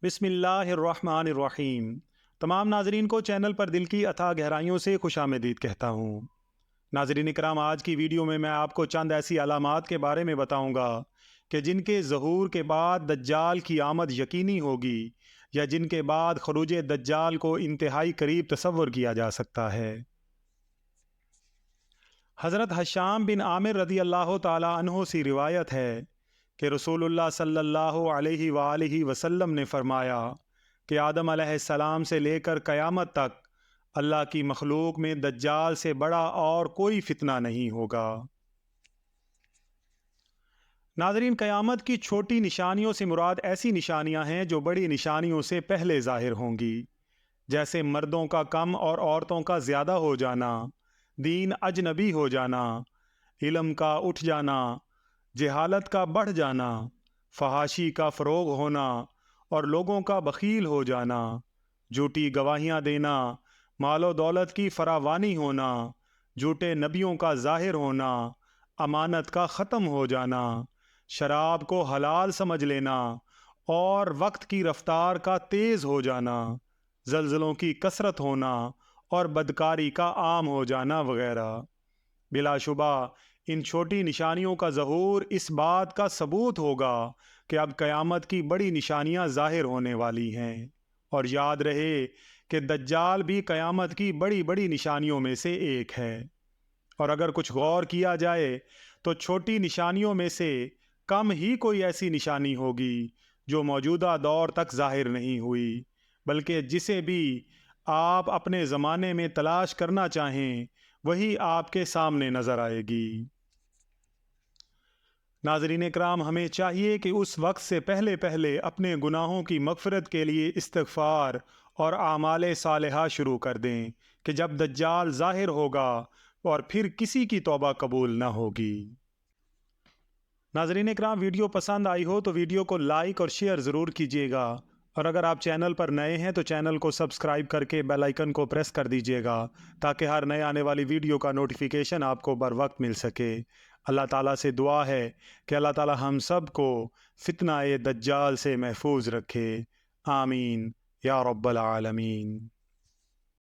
बिस्मिल्लाहिर्रहमानिर्रहीम। तमाम नाजरीन को चैनल पर दिल की अथाह गहराइयों से खुशामदीद कहता हूँ। नाजरीन इकराम, आज की वीडियो में मैं आपको चंद ऐसी अलामात के बारे में बताऊँगा कि जिनके ज़हूर के बाद दज्जाल की आमद यकीनी होगी, या जिनके बाद खरूज दज्जाल को इंतहाई करीब तसव्वुर किया जा सकता है। हज़रत हशाम बिन आमिर रदी अल्लाह ताला अन्हो से रिवायत है कि रसूलुल्लाह सल्लल्लाहु अलैहि वालैहि वसल्लम ने फरमाया कि आदम अलैहिस्सलाम से लेकर क़यामत तक अल्लाह की मखलूक में दज्जाल से बड़ा और कोई फितना नहीं होगा। नाज़रीन, क़यामत की छोटी निशानियों से मुराद ऐसी निशानियां हैं जो बड़ी निशानियों से पहले ज़ाहिर होंगी, जैसे मर्दों का कम और औरतों का ज़्यादा हो जाना, दीन अजनबी हो जाना, इल्म का उठ जाना, जहालत का बढ़ जाना, फहाशी का फ़रोग होना और लोगों का बखील हो जाना, झूठी गवाहियाँ देना, मालो दौलत की फरावानी होना, झूठे नबियों का ज़ाहिर होना, अमानत का ख़त्म हो जाना, शराब को हलाल समझ लेना और वक्त की रफ्तार का तेज़ हो जाना, ज़लज़लों की कसरत होना और बदकारी का आम हो जाना वगैरह। बिलाशुबा इन छोटी निशानियों का ज़हूर इस बात का सबूत होगा कि अब क़यामत की बड़ी निशानियां ज़ाहिर होने वाली हैं। और याद रहे कि दज्जाल भी क़यामत की बड़ी बड़ी निशानियों में से एक है। और अगर कुछ गौर किया जाए तो छोटी निशानियों में से कम ही कोई ऐसी निशानी होगी जो मौजूदा दौर तक ज़ाहिर नहीं हुई, बल्कि जिसे भी आप अपने ज़माने में तलाश करना चाहें वही आपके सामने नज़र आएगी। नाज़रीन इकराम, हमें चाहिए कि उस वक्त से पहले पहले अपने गुनाहों की मग़फ़िरत के लिए इस्तिग़फ़ार और आमाले सालिहा शुरू कर दें कि जब दज्जाल ज़ाहिर होगा और फिर किसी की तौबा कबूल ना होगी। नाज़रीन इकराम, वीडियो पसंद आई हो तो वीडियो को लाइक और शेयर ज़रूर कीजिएगा, और अगर आप चैनल पर नए हैं तो चैनल को सब्सक्राइब करके बेल आइकन को प्रेस कर दीजिएगा ताकि हर नए आने वाली वीडियो का नोटिफिकेशन आपको बर वक्त मिल सके। अल्लाह ताला से दुआ है कि अल्लाह ताला हम सब को फितना ए दज्जाल से महफूज रखे। आमीन या रब्बल आलमीन।